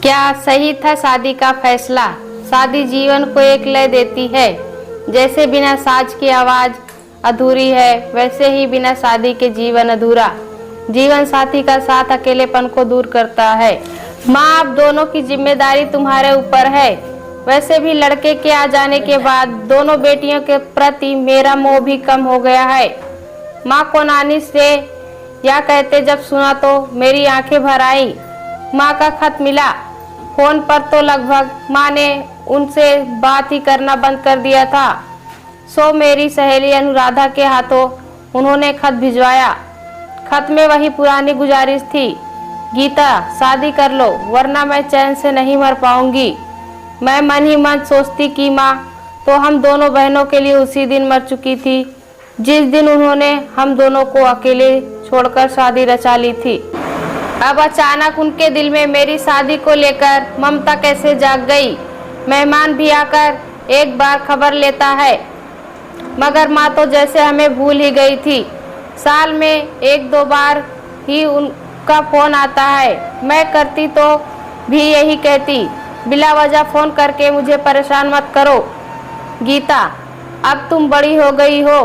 क्या सही था शादी का फैसला। शादी जीवन को एक लय देती है। जैसे बिना साज की आवाज अधूरी है, वैसे ही बिना शादी के जीवन अधूरा। जीवन साथी का साथ अकेलेपन को दूर करता है। माँ, आप दोनों की जिम्मेदारी तुम्हारे ऊपर है। वैसे भी लड़के के आ जाने के बाद दोनों बेटियों के प्रति मेरा मोह भी कम हो गया है। माँ को नानी से या कहते जब सुना तो मेरी आंखें भर आई। माँ का खत मिला। फोन पर तो लगभग माँ ने उनसे बात ही करना बंद कर दिया था। सो मेरी सहेली अनुराधा के हाथों उन्होंने खत भिजवाया। खत में वही पुरानी गुजारिश थी, गीता शादी कर लो वरना मैं चैन से नहीं मर पाऊंगी। मैं मन ही मन सोचती कि माँ तो हम दोनों बहनों के लिए उसी दिन मर चुकी थी जिस दिन उन्होंने हम दोनों को अकेले छोड़कर शादी रचा ली थी। अब अचानक उनके दिल में मेरी शादी को लेकर ममता कैसे जाग गई। मेहमान भी आकर एक बार खबर लेता है, मगर माँ तो जैसे हमें भूल ही गई थी। साल में एक दो बार ही उनका फोन आता है। मैं करती तो भी यही कहती, बिला वजह फोन करके मुझे परेशान मत करो। गीता, अब तुम बड़ी हो गई हो,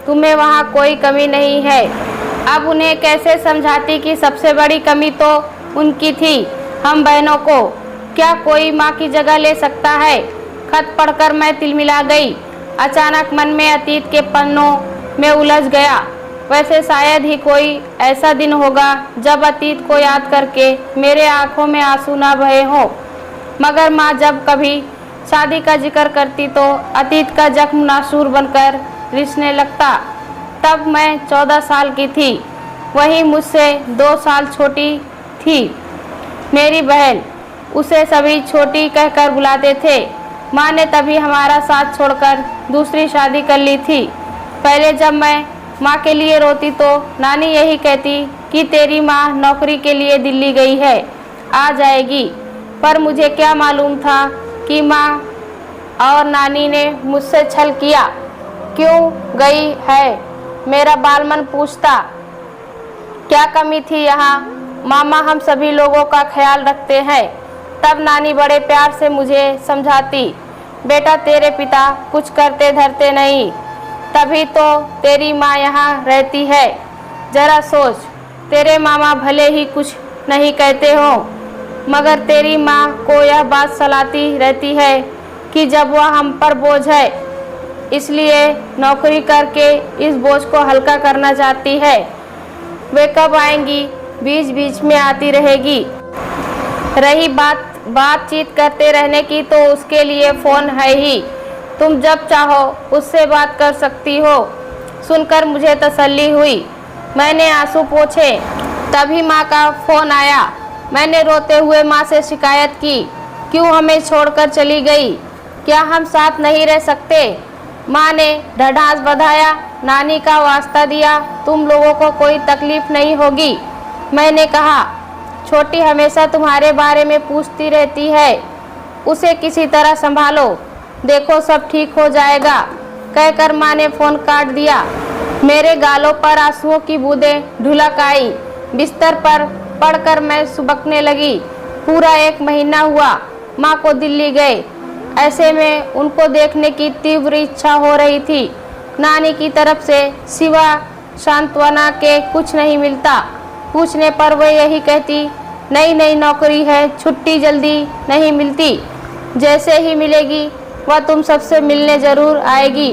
तुम्हें वहाँ कोई कमी नहीं है। अब उन्हें कैसे समझाती कि सबसे बड़ी कमी तो उनकी थी, हम बहनों को। क्या कोई माँ की जगह ले सकता है। खत पढ़कर मैं तिलमिला गई। अचानक मन में अतीत के पन्नों में उलझ गया। वैसे शायद ही कोई ऐसा दिन होगा जब अतीत को याद करके मेरे आंखों में आंसू ना बहे हों, मगर माँ जब कभी शादी का जिक्र करती तो अतीत का जख्म नासूर बनकर रिसने लगता। तब मैं 14 साल की थी, वही मुझसे 2 साल छोटी थी मेरी बहन। उसे सभी छोटी कहकर बुलाते थे। माँ ने तभी हमारा साथ छोड़कर दूसरी शादी कर ली थी। पहले जब मैं माँ के लिए रोती तो नानी यही कहती कि तेरी माँ नौकरी के लिए दिल्ली गई है, आ जाएगी। पर मुझे क्या मालूम था कि माँ और नानी ने मुझसे छल किया। क्यों गई है, मेरा बालमन पूछता। क्या कमी थी यहाँ, मामा हम सभी लोगों का ख्याल रखते हैं। तब नानी बड़े प्यार से मुझे समझाती, बेटा तेरे पिता कुछ करते धरते नहीं, तभी तो तेरी माँ यहाँ रहती है। जरा सोच, तेरे मामा भले ही कुछ नहीं कहते हो, मगर तेरी माँ को यह बात सलाती रहती है कि जब वह हम पर बोझ है, इसलिए नौकरी करके इस बोझ को हल्का करना चाहती है। वे कब आएंगी, बीच बीच में आती रहेगी। रही बातचीत करते रहने की तो उसके लिए फ़ोन है ही, तुम जब चाहो उससे बात कर सकती हो। सुनकर मुझे तसल्ली हुई। मैंने आंसू पोंछे, तभी माँ का फ़ोन आया। मैंने रोते हुए माँ से शिकायत की, क्यों हमें छोड़कर चली गई, क्या हम साथ नहीं रह सकते। माँ ने ढढ़ास बधाया, नानी का वास्ता दिया, तुम लोगों को कोई तकलीफ नहीं होगी। मैंने कहा, छोटी हमेशा तुम्हारे बारे में पूछती रहती है, उसे किसी तरह संभालो, देखो सब ठीक हो जाएगा। कहकर माँ ने फ़ोन काट दिया। मेरे गालों पर आंसुओं की बूंदें ढुलक आई। बिस्तर पर पड़कर मैं सुबकने लगी। पूरा 1 महीना हुआ माँ को दिल्ली गए। ऐसे में उनको देखने की तीव्र इच्छा हो रही थी। नानी की तरफ से सिवा सांत्वना के कुछ नहीं मिलता। पूछने पर वह यही कहती, नई नौकरी है, छुट्टी जल्दी नहीं मिलती, जैसे ही मिलेगी वह तुम सबसे मिलने ज़रूर आएगी।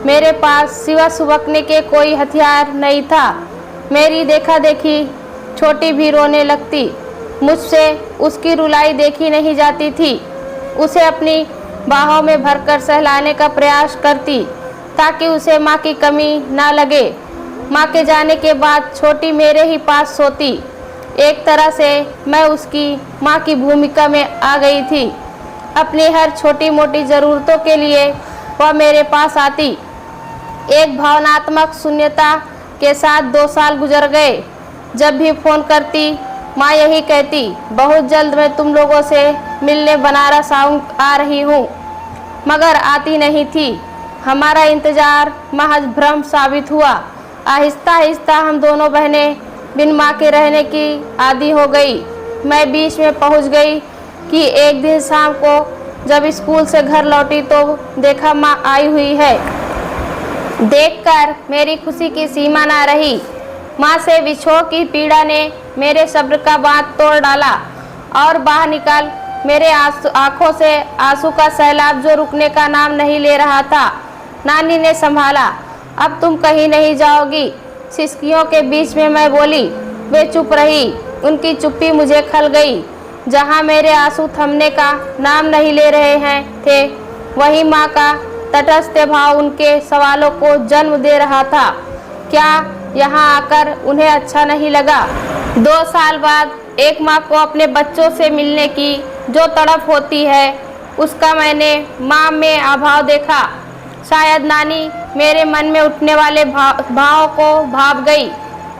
मेरे पास सिवा सुबकने के कोई हथियार नहीं था। मेरी देखा देखी छोटी भी रोने लगती। मुझसे उसकी रुलाई देखी नहीं जाती थी। उसे अपनी बाहों में भरकर सहलाने का प्रयास करती ताकि उसे माँ की कमी ना लगे। माँ के जाने के बाद छोटी मेरे ही पास सोती। एक तरह से मैं उसकी माँ की भूमिका में आ गई थी। अपनी हर छोटी मोटी ज़रूरतों के लिए वह मेरे पास आती। एक भावनात्मक शून्यता के साथ 2 साल गुजर गए। जब भी फ़ोन करती माँ यही कहती, बहुत जल्द मैं तुम लोगों से मिलने बनारस आ रही हूँ, मगर आती नहीं थी। हमारा इंतज़ार महज भ्रम साबित हुआ। आहिस्ता आहिस्ता हम दोनों बहनें बिन माँ के रहने की आदी हो गई। मैं बीच में पहुँच गई कि एक दिन शाम को जब स्कूल से घर लौटी तो देखा माँ आई हुई है। देखकर मेरी खुशी की सीमा ना रही। माँ से विछोह की पीड़ा ने मेरे सब्र का बांध तोड़ डाला और बाहर निकल मेरे आंखों से आंसू का सैलाब जो रुकने का नाम नहीं ले रहा था। नानी ने संभाला, अब तुम कहीं नहीं जाओगी। सिसकियों के बीच में मैं बोली। वे चुप रही। उनकी चुप्पी मुझे खल गई। जहाँ मेरे आंसू थमने का नाम नहीं ले रहे हैं थे, वहीं माँ का तटस्थ भाव उनके सवालों को जन्म दे रहा था। क्या यहाँ आकर उन्हें अच्छा नहीं लगा? 2 साल बाद एक माँ को अपने बच्चों से मिलने की जो तड़प होती है, उसका मैंने माँ में अभाव देखा। शायद नानी मेरे मन में उठने वाले भाव को भाप गई।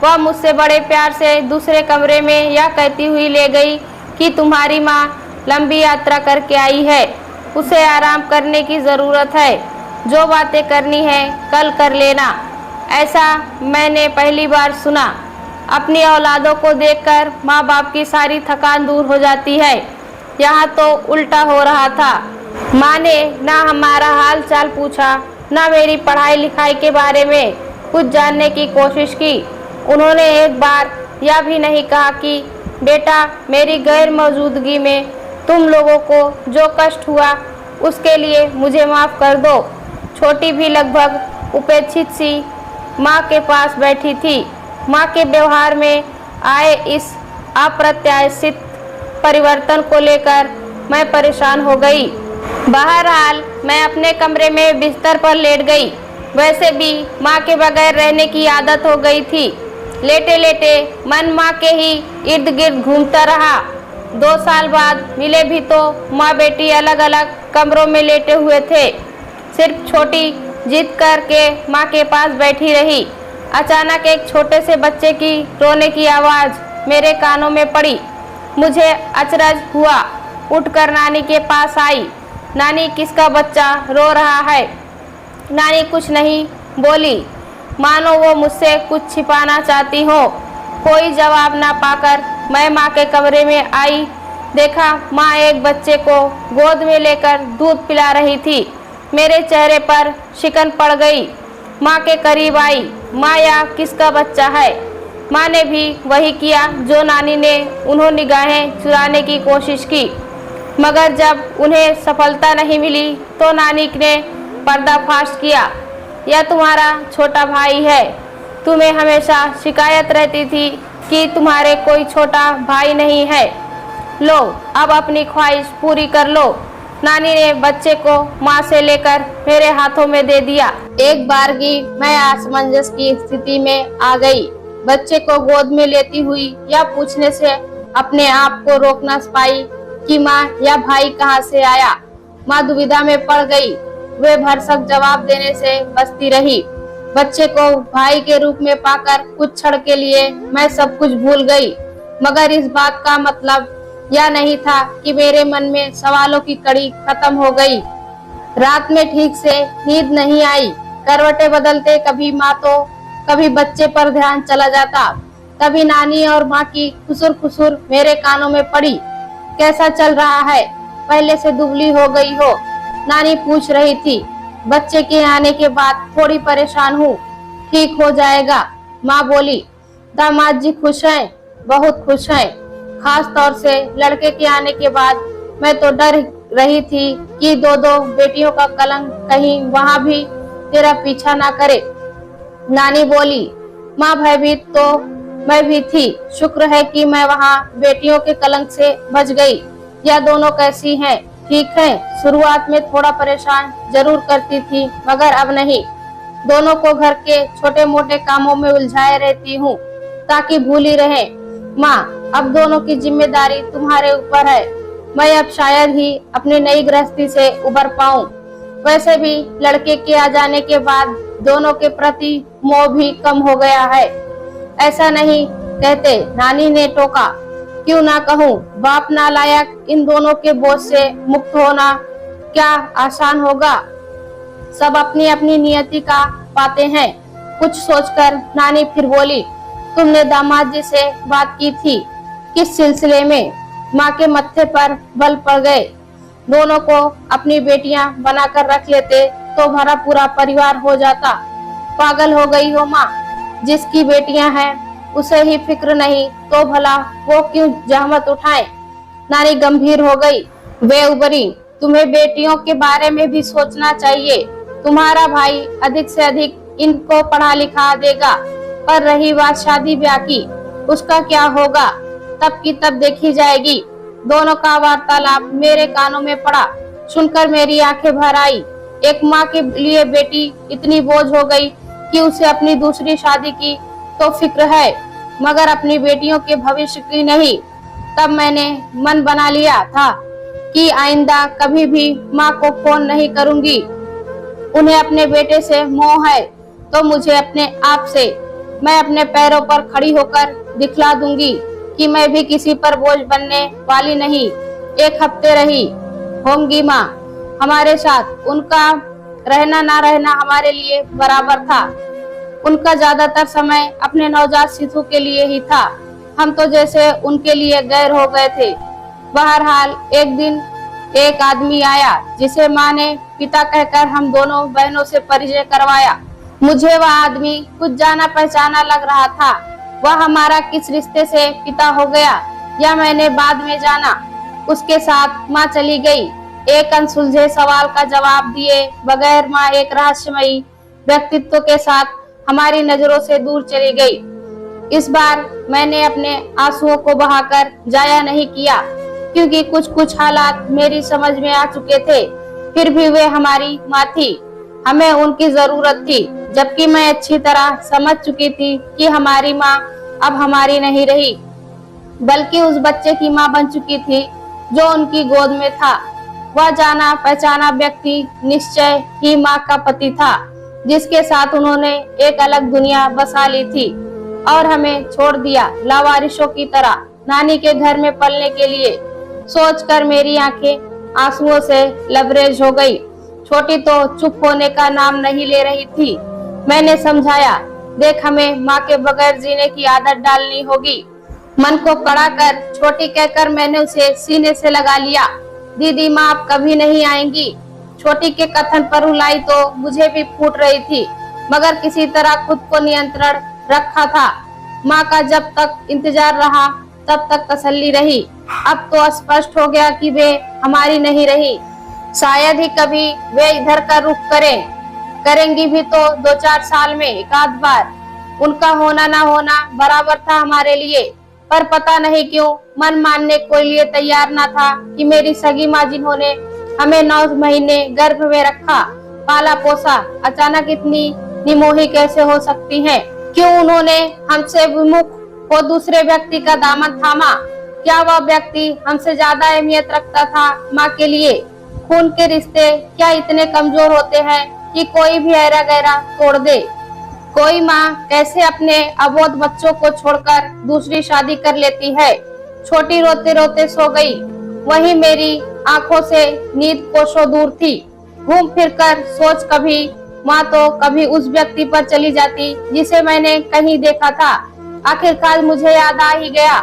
वह मुझसे बड़े प्यार से दूसरे कमरे में यह कहती हुई ले गई कि तुम्हारी माँ लंबी यात्रा करके आई है, उसे आराम करने की ज़रूरत है। जो बातें करनी है कल कर लेना। ऐसा मैंने पहली बार सुना। अपनी औलादों को देखकर माँ बाप की सारी थकान दूर हो जाती है। यहाँ तो उल्टा हो रहा था। माँ ने ना हमारा हाल चाल पूछा, ना मेरी पढ़ाई लिखाई के बारे में कुछ जानने की कोशिश की। उन्होंने एक बार यह भी नहीं कहा कि बेटा, मेरी गैर मौजूदगी में तुम लोगों को जो कष्ट हुआ उसके लिए मुझे माफ़ कर दो। छोटी भी लगभग उपेक्षित सी माँ के पास बैठी थी। माँ के व्यवहार में आए इस अप्रत्याशित परिवर्तन को लेकर मैं परेशान हो गई। बहरहाल मैं अपने कमरे में बिस्तर पर लेट गई। वैसे भी माँ के बगैर रहने की आदत हो गई थी। लेटे लेटे मन माँ के ही इर्द गिर्द घूमता रहा। 2 साल बाद मिले भी तो माँ बेटी अलग अलग कमरों में लेटे हुए थे। सिर्फ छोटी जिद करके माँ के पास बैठी रही। अचानक एक छोटे से बच्चे की रोने की आवाज़ मेरे कानों में पड़ी। मुझे अचरज हुआ। उठकर नानी के पास आई। नानी, किसका बच्चा रो रहा है? नानी कुछ नहीं बोली, मानो वो मुझसे कुछ छिपाना चाहती हो। कोई जवाब ना पाकर मैं माँ के कमरे में आई। देखा माँ एक बच्चे को गोद में लेकर दूध पिला रही थी। मेरे चेहरे पर शिकन पड़ गई। माँ के करीब आई। माँ, या किसका बच्चा है? माँ ने भी वही किया जो नानी ने उन्होंने निगाहें चुराने की कोशिश की, मगर जब उन्हें सफलता नहीं मिली तो नानी ने पर्दाफाश किया। यह तुम्हारा छोटा भाई है। तुम्हें हमेशा शिकायत रहती थी कि तुम्हारे कोई छोटा भाई नहीं है। लो, अब अपनी ख्वाहिश पूरी कर लो। नानी ने बच्चे को माँ से लेकर मेरे हाथों में दे दिया। एक बार की मैं असमंजस की स्थिति में आ गई। बच्चे को गोद में लेती हुई यह पूछने से अपने आप को रोक न पाई कि माँ, यह भाई कहाँ से आया। माँ दुविधा में पड़ गई। वे भरसक जवाब देने से बचती रही। बच्चे को भाई के रूप में पाकर कुछ क्षण के लिए मैं सब कुछ भूल गई, मगर इस बात का मतलब यह नहीं था कि मेरे मन में सवालों की कड़ी खत्म हो गई। रात में ठीक से नींद नहीं आई। करवटें बदलते कभी माँ तो कभी बच्चे पर ध्यान चला जाता। कभी नानी और माँ की खुसुर खुसुर मेरे कानों में पड़ी। कैसा चल रहा है? पहले से दुबली हो गई हो? नानी पूछ रही थी। बच्चे के आने के बाद थोड़ी परेशान हूँ, ठीक हो जाएगा, माँ बोली। दामाद जी खुश हैं? बहुत खुश हैं। खास तौर से लड़के के आने के बाद मैं तो डर रही थी कि 2 बेटियों का कलंक कहीं वहाँ भी तेरा पीछा ना करे। नानी बोली। माँ, भयभीत तो मैं भी थी। शुक्र है कि मैं वहाँ बेटियों के कलंक से बच गई। यह दोनों कैसी हैं? ठीक हैं। शुरुआत में थोड़ा परेशान जरूर करती थी, मगर अब नहीं। दोनों को घर के छोटे मोटे कामों में उलझाए रहती हूँ ताकि भूली रहे। माँ, अब दोनों की जिम्मेदारी तुम्हारे ऊपर है। मैं अब शायद ही अपनी नई गृहस्थी से उबर पाऊँ। वैसे भी लड़के के आ जाने के बाद दोनों के प्रति मोह भी कम हो गया है। ऐसा नहीं कहते, नानी ने टोका। क्यों ना कहूँ, बाप नालायक, इन दोनों के बोझ से मुक्त होना क्या आसान होगा? सब अपनी अपनी नियति का पाते हैं। कुछ सोचकर नानी फिर बोली। तुमने दामाद जी से बात की थी? किस सिलसिले में? माँ के मत्थे पर बल पड़ गए। दोनों को अपनी बेटियां बनाकर रख लेते तो भरा पूरा परिवार हो जाता। पागल हो गई हो माँ, जिसकी बेटियां हैं उसे ही फिक्र नहीं तो भला वो क्यों जहमत उठाए। नानी गंभीर हो गई। वे उबरी, तुम्हें बेटियों के बारे में भी सोचना चाहिए। तुम्हारा भाई अधिक से अधिक इनको पढ़ा लिखा देगा, पर रही बात शादी ब्याह की, उसका क्या होगा तब की तब देखी जाएगी। दोनों का वार्तालाप मेरे कानों में पड़ा। सुनकर मेरी आंखें भर आई। एक माँ के लिए बेटी इतनी बोझ हो गई कि उसे अपनी दूसरी शादी की तो फिक्र है, मगर अपनी बेटियों के भविष्य की नहीं। तब मैंने मन बना लिया था कि आइंदा कभी भी माँ को फोन नहीं करूंगी। उन्हें अपने बेटे से मोह है तो मुझे अपने आप से। मैं अपने पैरों पर खड़ी होकर दिखला दूंगी कि मैं भी किसी पर बोझ बनने वाली नहीं। एक हफ्ते रही होंगी माँ हमारे साथ। उनका रहना ना रहना हमारे लिए बराबर था। उनका ज्यादातर समय अपने नवजात शिशु के लिए ही था। हम तो जैसे उनके लिए गैर हो गए थे। बहरहाल एक दिन एक आदमी आया जिसे माँ ने पिता कहकर हम दोनों बहनों से परिचय करवाया। मुझे वह आदमी कुछ जाना पहचाना लग रहा था। वह हमारा किस रिश्ते से पिता हो गया यह मैंने बाद में जाना। उसके साथ माँ चली गई। एक अनसुलझे सवाल का जवाब दिए बगैर माँ एक रहस्यमयी व्यक्तित्व के साथ हमारी नजरों से दूर चली गई। इस बार मैंने अपने आंसुओं को बहाकर जाया नहीं किया, क्योंकि कुछ कुछ हालात मेरी समझ में आ चुके थे। फिर भी वे हमारी माँ थी, हमें उनकी जरूरत थी, जबकि मैं अच्छी तरह समझ चुकी थी कि हमारी माँ अब हमारी नहीं रही, बल्कि उस बच्चे की माँ बन चुकी थी जो उनकी गोद में था। वह जाना पहचाना व्यक्ति निश्चय ही माँ का पति था, जिसके साथ उन्होंने एक अलग दुनिया बसा ली थी और हमें छोड़ दिया लावारिशों की तरह नानी के घर में पलने के लिए। सोचकर मेरी आंखें आंसुओं से लबरेज हो गई। छोटी तो चुप होने का नाम नहीं ले रही थी। मैंने समझाया, देख हमें माँ के बगैर जीने की आदत डालनी होगी। मन को कड़ा कर छोटी कहकर मैंने उसे सीने से लगा लिया। दीदी माँ अब कभी नहीं आएंगी। छोटी के कथन पर रुलाई तो मुझे भी फूट रही थी, मगर किसी तरह खुद को नियंत्रण रखा था। माँ का जब तक इंतजार रहा तब तक तसल्ली रही। अब तो स्पष्ट हो गया कि वे हमारी नहीं रही। शायद ही कभी वे इधर का रुख करेंगी भी तो 2-4 साल में एक आध बार। उनका होना ना होना बराबर था हमारे लिए, पर पता नहीं क्यों मन मानने को लिए तैयार ना था कि मेरी सगी माँ जिन्होंने हमें 9 महीने गर्भ में रखा पाला पोसा अचानक इतनी निमोही कैसे हो सकती हैं? क्यों उन्होंने हमसे विमुख हो दूसरे व्यक्ति का दामन थामा? क्या वह व्यक्ति हमसे ज्यादा अहमियत रखता था माँ के लिए? खून के रिश्ते क्या इतने कमजोर होते हैं कि कोई भी ऐरा गैरा तोड़ दे? कोई माँ कैसे अपने अबोध बच्चों को छोड़कर दूसरी शादी कर लेती है? छोटी रोते रोते सो गई। वही मेरी आंखों से नींद कोसों दूर थी। घूम फिरकर सोच कभी माँ तो कभी उस व्यक्ति पर चली जाती जिसे मैंने कहीं देखा था। आखिरकार मुझे याद आ ही गया।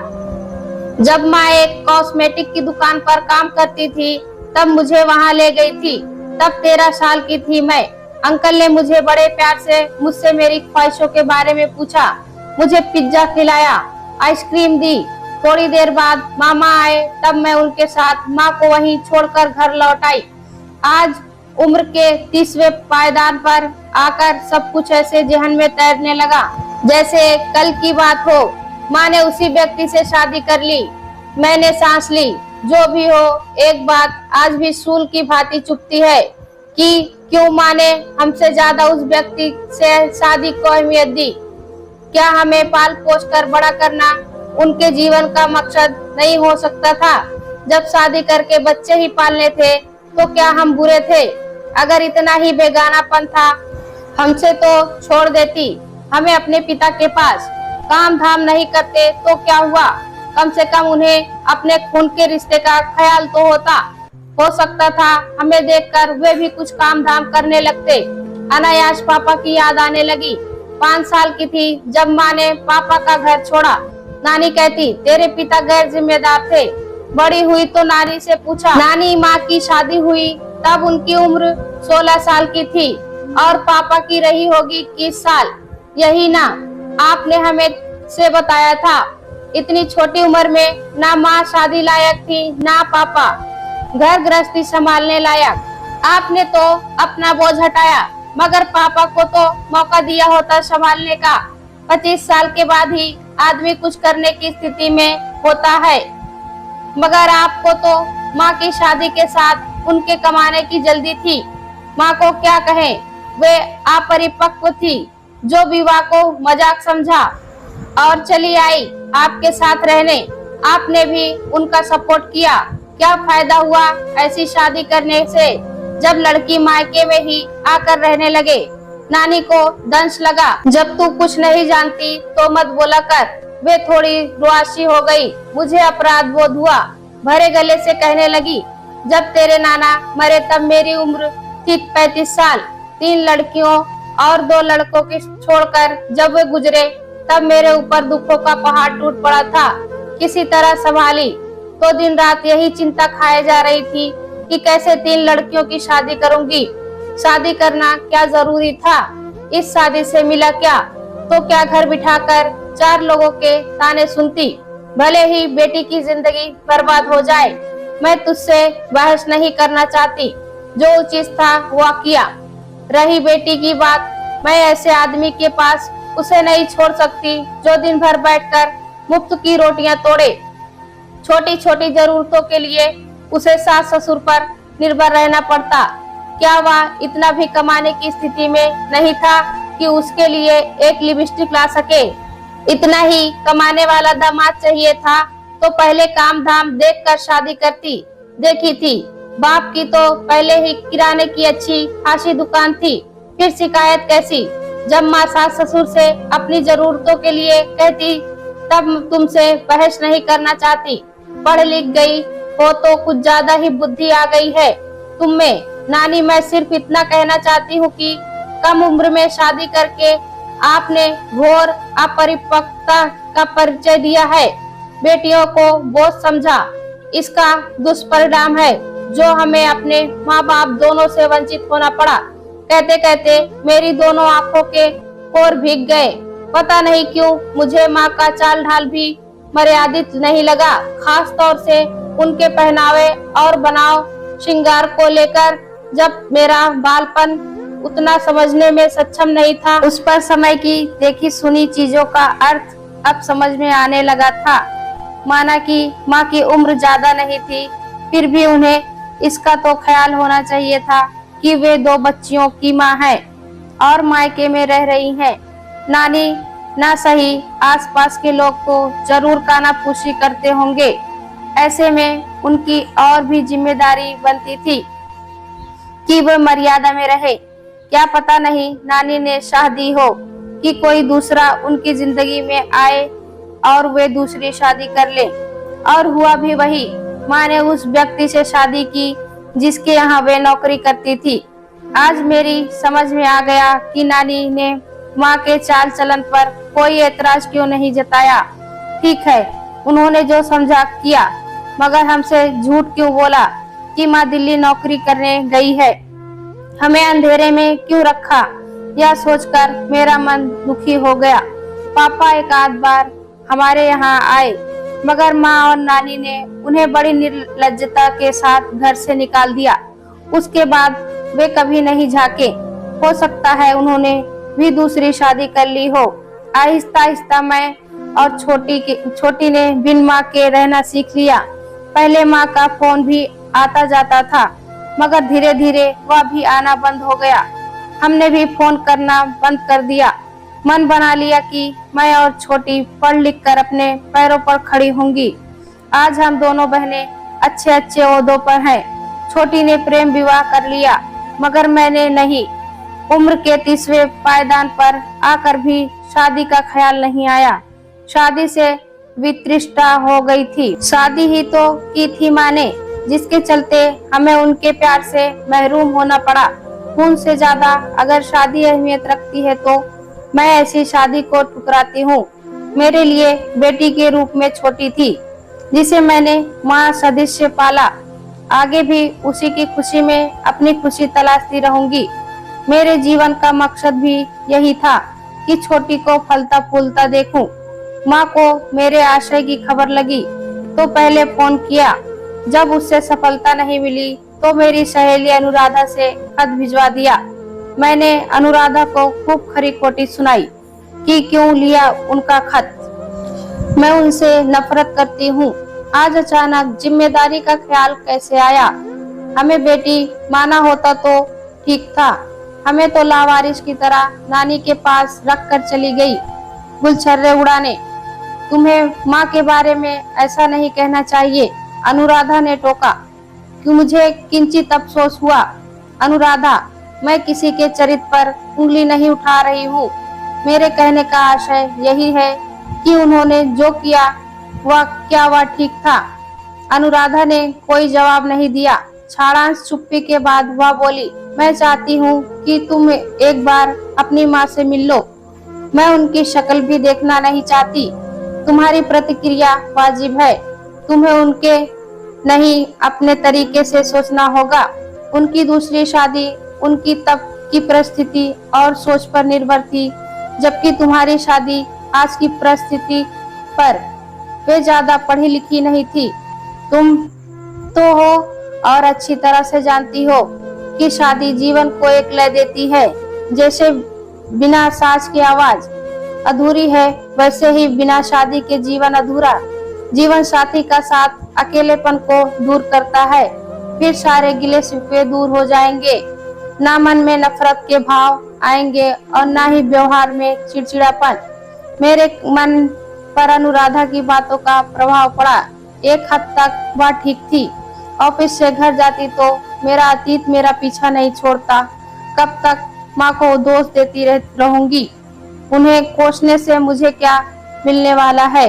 जब माँ एक कॉस्मेटिक की दुकान पर काम करती थी तब मुझे वहाँ ले गई थी। तब 13 साल की थी मैं। अंकल ने मुझे बड़े प्यार से मुझसे मेरी ख्वाहिशों के बारे में पूछा। मुझे पिज्जा खिलाया, आइसक्रीम दी। थोड़ी देर बाद मामा आए तब मैं उनके साथ माँ को वहीं छोड़कर घर लौट आई। आज उम्र के 30वें पायदान पर आकर सब कुछ ऐसे जहन में तैरने लगा जैसे कल की बात हो। माँ ने उसी व्यक्ति से शादी कर ली। मैंने सांस ली। जो भी हो, एक बात आज भी सूल की भांति चुभती है कि क्यों माँ ने हमसे ज्यादा उस व्यक्ति से शादी को अहमियत दी। क्या हमें पाल पोस कर बड़ा करना उनके जीवन का मकसद नहीं हो सकता था? जब शादी करके बच्चे ही पालने थे तो क्या हम बुरे थे? अगर इतना ही बेगानापन था हमसे तो छोड़ देती हमें अपने पिता के पास। काम धाम नहीं करते तो क्या हुआ? कम से कम उन्हें अपने खून के रिश्ते का ख्याल तो होता। हो सकता था हमें देखकर वे भी कुछ काम धाम करने लगते। अनायास पापा की याद आने लगी। 5 साल की थी जब माँ ने पापा का घर छोड़ा। नानी कहती, तेरे पिता गैर जिम्मेदार थे। बड़ी हुई तो नानी से पूछा। नानी माँ की शादी हुई तब उनकी उम्र 16 साल की थी और पापा की रही होगी 21 साल। यही ना आपने हमें से बताया था। इतनी छोटी उम्र में ना माँ शादी लायक थी ना पापा घर गृहस्थी संभालने लायक। आपने तो अपना बोझ हटाया मगर पापा को तो मौका दिया होता संभालने का। 25 साल के बाद ही आदमी कुछ करने की स्थिति में होता है, मगर आपको तो माँ की शादी के साथ उनके कमाने की जल्दी थी। माँ को क्या कहें, वे अपरिपक्व थी जो विवाह को मजाक समझा और चली आई आपके साथ रहने। आपने भी उनका सपोर्ट किया। क्या फायदा हुआ ऐसी शादी करने से जब लड़की मायके में ही आकर रहने लगे। नानी को दंश लगा। जब तू कुछ नहीं जानती तो मत बोला कर। वे थोड़ी रुआसी हो गई। मुझे अपराध बोध हुआ। भरे गले से कहने लगी, जब तेरे नाना मरे तब मेरी उम्र थी 35 साल। 3 लड़कियों और 2 लड़कों की छोड़कर जब वे गुजरे तब मेरे ऊपर दुखों का पहाड़ टूट पड़ा था। किसी तरह संभाली तो दिन रात यही चिंता खाए जा रही थी कि कैसे 3 लड़कियों की शादी करूंगी। शादी करना क्या जरूरी था? इस शादी से मिला क्या? तो क्या घर बिठाकर 4 लोगों के ताने सुनती, भले ही बेटी की जिंदगी बर्बाद हो जाए। मैं तुझसे बहस नहीं करना चाहती, जो उचित था वो किया। रही बेटी की बात, मैं ऐसे आदमी के पास उसे नहीं छोड़ सकती जो दिन भर बैठकर मुफ्त की रोटियां तोड़े। छोटी छोटी जरूरतों के लिए उसे सास ससुर पर निर्भर रहना पड़ता। क्या वह इतना भी कमाने की स्थिति में नहीं था कि उसके लिए एक लिपस्टिक ला सके? इतना ही कमाने वाला दामाद चाहिए था तो पहले काम धाम देखकर शादी करती देखी थी। बाप की तो पहले ही किराने की अच्छी खासी दुकान थी, फिर शिकायत कैसी? जब माँ सास ससुर से अपनी जरूरतों के लिए कहती तब तुमसे बहस नहीं करना चाहती। पढ़ लिख गई हो तो कुछ ज्यादा ही बुद्धि आ गई है तुम में। नानी, मैं सिर्फ इतना कहना चाहती हूँ कि कम उम्र में शादी करके आपने घोर अपरिपक्वता का परिचय दिया है। बेटियों को बोझ समझा। इसका दुष्परिणाम है जो हमें अपने माँ बाप दोनों से वंचित होना पड़ा। कहते कहते मेरी दोनों आंखों के कोर भीग गए। पता नहीं क्यों मुझे माँ का चाल ढाल भी मर्यादित नहीं लगा, खास तौर से उनके पहनावे और बनाव श्रृंगार को लेकर। जब मेरा बालपन उतना समझने में सक्षम नहीं था, उस पर समय की देखी सुनी चीजों का अर्थ अब समझ में आने लगा था। माना कि माँ की उम्र ज्यादा नहीं थी, फिर भी उन्हें इसका तो ख्याल होना चाहिए था कि वे 2 बच्चियों की माँ है और मायके में रह रही हैं। नानी ना सही, आसपास के लोग तो जरूर कानाफूसी करते होंगे। ऐसे में उनकी और भी जिम्मेदारी बनती थी कि वह मर्यादा में रहे। क्या पता नहीं नानी ने शाह दी हो कि कोई दूसरा उनकी जिंदगी में आए और वे दूसरी शादी कर ले। और हुआ भी वही। माँ ने उस व्यक्ति से शादी की जिसके यहाँ वे नौकरी करती थी। आज मेरी समझ में आ गया कि नानी ने माँ के चाल चलन पर कोई एतराज क्यों नहीं जताया। ठीक है, उन्होंने जो समझा किया, मगर हमसे झूठ क्यों बोला कि माँ दिल्ली नौकरी करने गई है? हमें अंधेरे में क्यों रखा? यह सोचकर मेरा मन दुखी हो गया। पापा एक आध बार हमारे यहाँ आए, मगर माँ और नानी ने उन्हें बड़ी निर्लज्जता के साथ घर से निकाल दिया। उसके बाद वे कभी नहीं झांके। हो सकता है उन्होंने भी दूसरी शादी कर ली हो। आहिस्ता आहिस्ता मैं और छोटी ने बिन माँ के रहना सीख लिया। पहले माँ का फोन भी आता जाता था, मगर धीरे धीरे वह भी आना बंद हो गया। हमने भी फोन करना बंद कर दिया। मन बना लिया कि मैं और छोटी पढ़ लिख कर अपने पैरों पर खड़ी होंगी। आज हम दोनों बहनें अच्छे अच्छे ओहदों पर हैं। छोटी ने प्रेम विवाह कर लिया, मगर मैंने नहीं। उम्र के 30वें पायदान पर आकर भी शादी का ख्याल नहीं आया। शादी से वितृष्टा हो गई थी। शादी ही तो की थी माँ ने, जिसके चलते हमें उनके प्यार से महरूम होना पड़ा। खून से ज्यादा अगर शादी अहमियत रखती है तो मैं ऐसी शादी को ठुकराती हूँ। मेरे लिए बेटी के रूप में छोटी थी, जिसे मैंने माँ सदृश पाला। आगे भी उसी की खुशी में अपनी खुशी तलाशती रहूंगी। मेरे जीवन का मकसद भी यही था कि छोटी को फलता फूलता देखूं। माँ को मेरे आशय की खबर लगी तो पहले फोन किया। जब उससे सफलता नहीं मिली तो मेरी सहेली अनुराधा से खत भिजवा दिया। मैंने अनुराधा को खूब खरी खोटी सुनाई कि क्यों लिया उनका खत, मैं उनसे नफरत करती हूँ। आज अचानक जिम्मेदारी का ख्याल कैसे आया। हमें बेटी माना होता तो ठीक था, हमें तो लावारिस की तरह नानी के पास रख कर चली गई गुलछर्रे उड़ाने। तुम्हें माँ के बारे में ऐसा नहीं कहना चाहिए, अनुराधा ने टोका। कि मुझे किंचित अफसोस हुआ। अनुराधा, मैं किसी के चरित्र पर उंगली नहीं उठा रही हूँ। मेरे कहने का आशय यही है कि उन्होंने जो किया वह ठीक था। अनुराधा ने कोई जवाब नहीं दिया। क्षणांश चुप्पी के बाद वह बोली, मैं चाहती हूँ कि तुम एक बार अपनी माँ से मिल लो। मैं उनकी शक्ल भी देखना नहीं चाहती। तुम्हारी प्रतिक्रिया वाजिब है। तुम्हें उनके नहीं अपने तरीके से सोचना होगा। उनकी दूसरी शादी उनकी तब की परिस्थिति और सोच पर निर्भर थी, जबकि तुम्हारी शादी आज की परिस्थिति पर। वे ज्यादा पढ़ी लिखी नहीं थी। तुम तो हो और अच्छी तरह से जानती हो कि शादी जीवन को एक लय देती है। जैसे बिना साज की आवाज अधूरी है, वैसे ही बिना शादी के जीवन अधूरा। जीवन साथी का साथ अकेलेपन को दूर करता है, फिर सारे गिले शिकवे दूर हो जाएंगे। ना मन में नफरत के भाव आएंगे और ना ही व्यवहार में चिड़चिड़ापन। मेरे मन पर अनुराधा की बातों का प्रभाव पड़ा। एक हद तक वह ठीक थी। ऑफिस से घर जाती तो मेरा अतीत मेरा पीछा नहीं छोड़ता। कब तक माँ को दोष देती रहूंगी? उन्हें कोसने से मुझे क्या मिलने वाला है?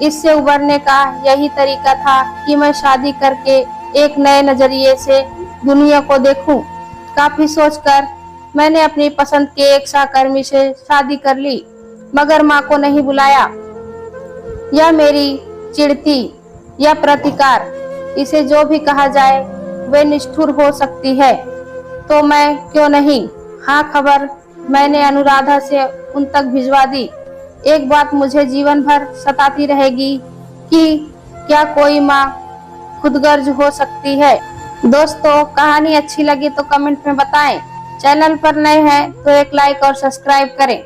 इससे उबरने का यही तरीका था कि मैं शादी करके एक नए नजरिए से दुनिया को देखूं। काफी सोचकर मैंने अपनी पसंद के एक सहकर्मी से शादी कर ली, मगर माँ को नहीं बुलाया। यह मेरी चिढ़ती या प्रतिकार, इसे जो भी कहा जाए, वे निष्ठुर हो सकती है, तो मैं क्यों नहीं। हाँ, खबर मैंने अनुराधा से उन तक भिजवा दी। एक बात मुझे जीवन भर सताती रहेगी कि क्या कोई माँ खुदगर्ज हो सकती है। दोस्तों, कहानी अच्छी लगी तो कमेंट में बताएं। चैनल पर नए हैं तो एक लाइक और सब्सक्राइब करें।